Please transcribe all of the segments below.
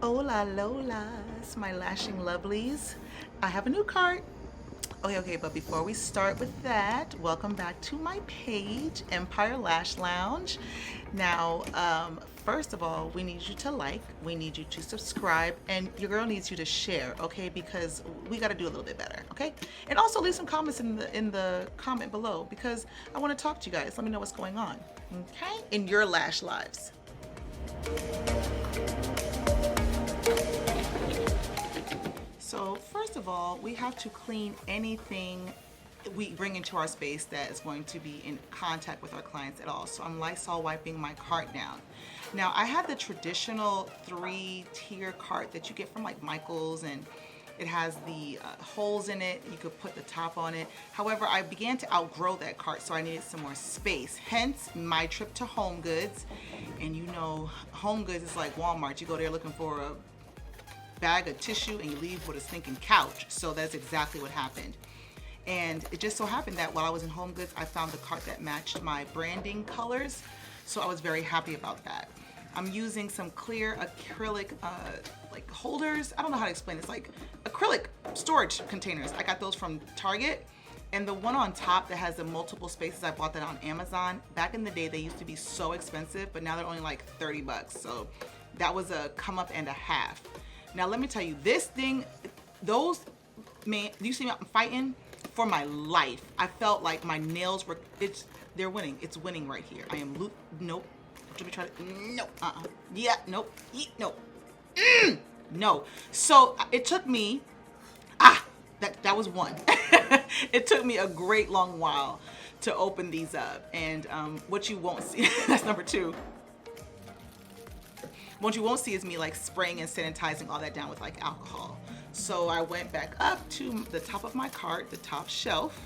Hola Lolas, my lashing lovelies. I have a new cart. Okay, but before we start with that, welcome back to my page, Empire Lash Lounge. Now, first of all, we need you to like, we need you to subscribe, and your girl needs you to share, okay? Because we got to do a little bit better, okay? And also leave some comments in the comment below because I want to talk to you guys. Let me know what's going on, okay? In your lash lives. So first of all, we have to clean anything we bring into our space that is going to be in contact with our clients at all. So I'm Lysol wiping my cart down. Now I have the traditional 3-tier cart that you get from like Michael's, and it has the holes in it. You could put the top on it. However, I began to outgrow that cart, so I needed some more space. Hence my trip to Home Goods. And you know, Home Goods is like Walmart. You go there looking for a bag of tissue and you leave with a stinking couch. So that's exactly what happened. And it just so happened that while I was in Home Goods, I found the cart that matched my branding colors. So I was very happy about that. I'm using some clear acrylic like holders. I don't know how to explain this, like acrylic storage containers. I got those from Target. And the one on top that has the multiple spaces, I bought that on Amazon. Back in the day, they used to be so expensive, but now they're only like 30 bucks. So that was a come up and a half. Now let me tell you, this thing, those, man, you see me I'm fighting for my life. I felt like my nails were, they're winning. It's winning right here. I am, nope. Let me try to, no, yeah, nope, no, no. So it took me, that was one. It took me a great long while to open these up. And what you won't see, that's number two. What you won't see is me like spraying and sanitizing all that down with like alcohol. So I went back up to the top of my cart, the top shelf,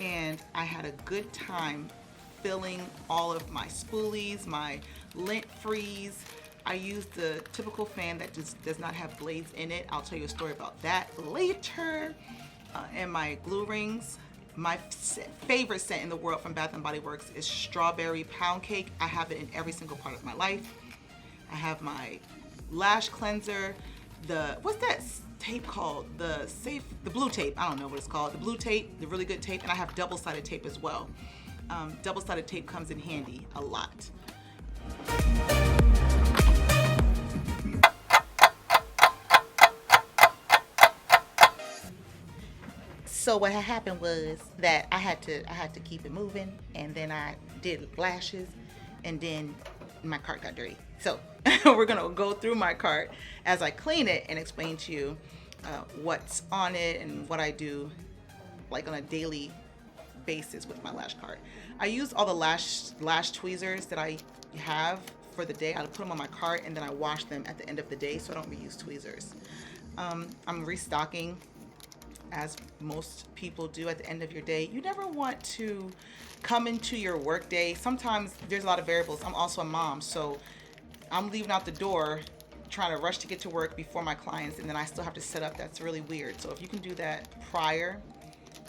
and I had a good time filling all of my spoolies, my lint frees. I used the typical fan that just does not have blades in it. I'll tell you a story about that later. And my glue rings. My favorite scent in the world from Bath & Body Works is strawberry pound cake. I have it in every single part of my life. I have my lash cleanser, what's that tape called? The blue tape, I don't know what it's called. The blue tape, the really good tape, and I have double-sided tape as well. Double-sided tape comes in handy a lot. So what had happened was that I had to keep it moving, and then I did lashes, and then my cart got dirty. So we're gonna go through my cart as I clean it and explain to you what's on it and what I do like on a daily basis with my lash cart. I use all the lash tweezers that I have for the day. I put them on my cart and then I wash them at the end of the day so I don't reuse tweezers. I'm restocking as most people do at the end of your day. You never want to come into your work day. Sometimes there's a lot of variables. I'm also a mom, so I'm leaving out the door trying to rush to get to work before my clients, and then I still have to set up. That's really weird. So if you can do that prior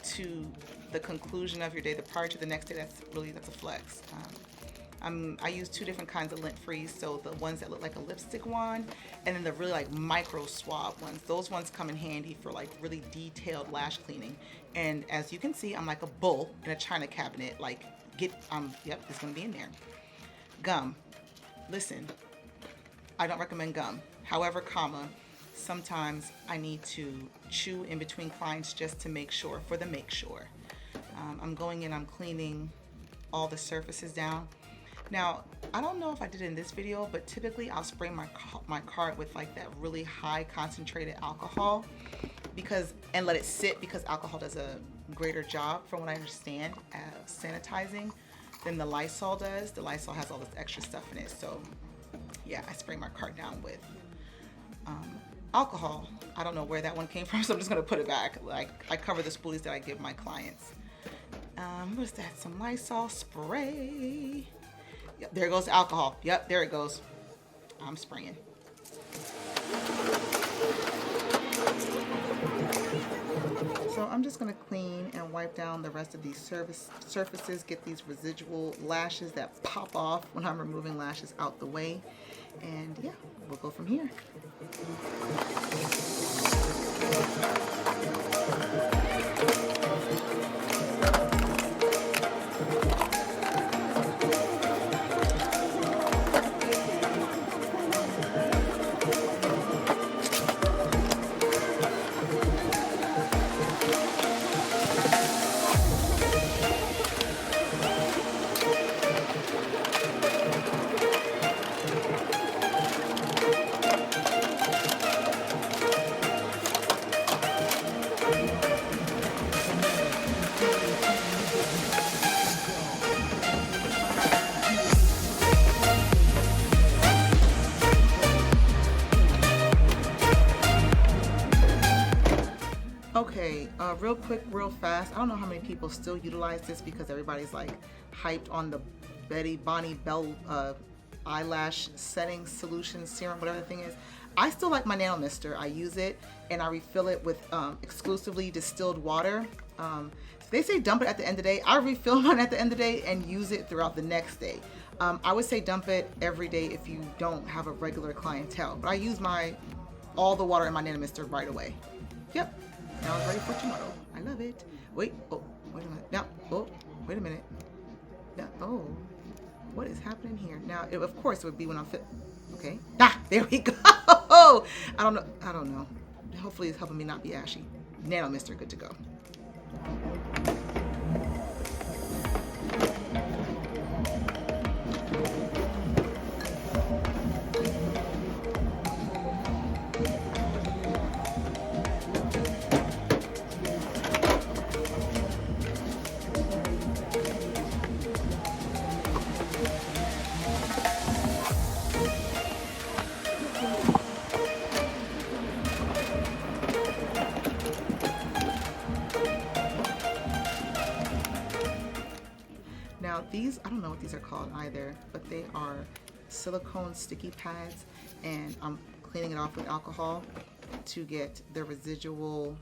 to the conclusion of your day, prior to the next day, that's a flex. I use two different kinds of lint frees, so the ones that look like a lipstick wand, and then the really like micro swab ones. Those ones come in handy for like really detailed lash cleaning. And as you can see, I'm like a bull in a china cabinet. Like, yep, it's gonna be in there. Gum. Listen, I don't recommend gum. However, sometimes I need to chew in between clients just to make sure, for the make sure. I'm going in, I'm cleaning all the surfaces down. Now, I don't know if I did it in this video, but typically I'll spray my cart with like that really high concentrated alcohol and let it sit, because alcohol does a greater job, from what I understand, at sanitizing than the Lysol does. The Lysol has all this extra stuff in it. So yeah, I spray my cart down with alcohol. I don't know where that one came from, so I'm just gonna put it back. Like, I cover the spoolies that I give my clients. What's that? Some Lysol spray. Yep, there goes the alcohol. Yep, there it goes. I'm spraying. So I'm just gonna clean and wipe down the rest of these surfaces, get these residual lashes that pop off when I'm removing lashes out the way. And yeah, we'll go from here. Okay, real quick, real fast. I don't know how many people still utilize this because everybody's like hyped on the Bonnie Bell eyelash setting solution serum, whatever the thing is. I still like my Nano Mister. I use it and I refill it with exclusively distilled water. They say dump it at the end of the day. I refill mine at the end of the day and use it throughout the next day. I would say dump it every day if you don't have a regular clientele, but I use all the water in my Nano Mister right away. Yep. Now it's ready for tomorrow. I love it. Wait, oh, wait a minute. Now, oh, wait a minute. Now, oh, what is happening here? Now, of course, it would be when I'm fit. Okay. Ah, there we go. I don't know. Hopefully, it's helping me not be ashy. Nano Mister, good to go. Now these, I don't know what these are called either, but they are silicone sticky pads, and I'm cleaning it off with alcohol to get the residual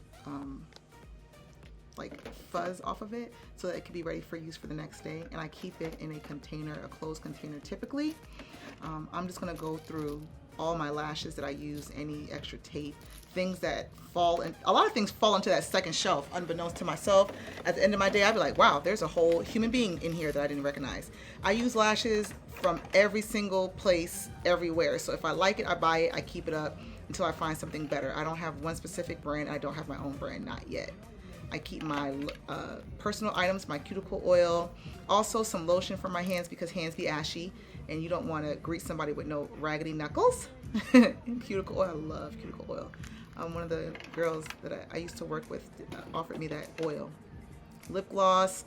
like fuzz off of it so that it can be ready for use for the next day. And I keep it in a container, a closed container typically. I'm just gonna go through all my lashes that I use, any extra tape, things that fall in. A lot of things fall into that second shelf unbeknownst to myself. At the end of my day, I'd be like, wow, there's a whole human being in here that I didn't recognize. I use lashes from every single place, everywhere. So if I like it, I buy it, I keep it up until I find something better. I don't have one specific brand. I don't have my own brand, not yet. I keep my personal items, my cuticle oil, also some lotion for my hands because hands be ashy and you don't want to greet somebody with no raggedy knuckles. And cuticle oil, I love cuticle oil. One of the girls that I used to work with offered me that oil. Lip gloss,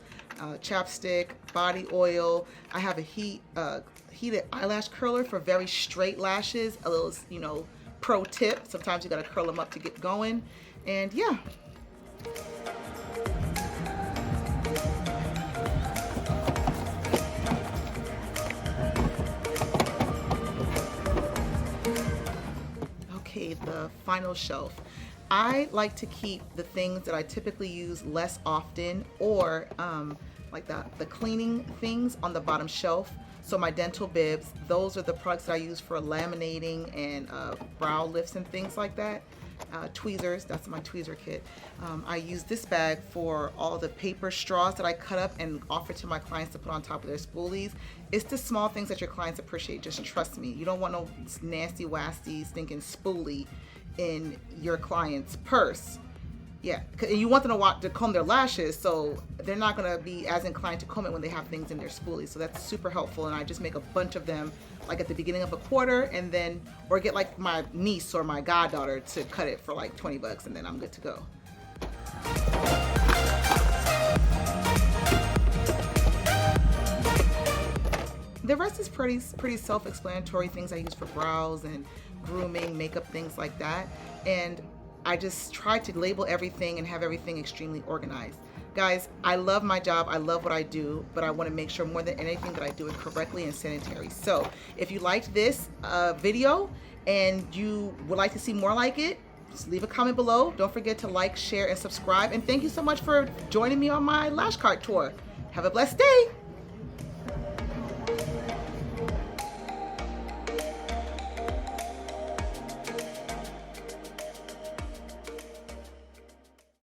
chapstick, body oil. I have a heated eyelash curler for very straight lashes. A little, pro tip. Sometimes you gotta curl them up to get going. And yeah. Okay, the final shelf. I like to keep the things that I typically use less often, or like the cleaning things on the bottom shelf. So my dental bibs, those are the products that I use for laminating and brow lifts and things like that. Tweezers, that's my tweezer kit. I use this bag for all the paper straws that I cut up and offer to my clients to put on top of their spoolies. It's the small things that your clients appreciate, just trust me. You don't want no nasty, wasty, stinking spoolie in your client's purse. Yeah, and you want them to comb their lashes, so they're not gonna be as inclined to comb it when they have things in their spoolies. So that's super helpful, and I just make a bunch of them like at the beginning of a quarter, and then, or get like my niece or my goddaughter to cut it for like 20 bucks, and then I'm good to go. The rest is pretty self-explanatory, things I use for brows and grooming, makeup, things like that. And I just try to label everything and have everything extremely organized. Guys, I love my job, I love what I do, but I want to make sure more than anything that I do it correctly and sanitary. So if you liked this video and you would like to see more like it, Just leave a comment below. Don't forget to like, share, and subscribe. And thank you so much for joining me on my lash cart tour. Have a blessed day.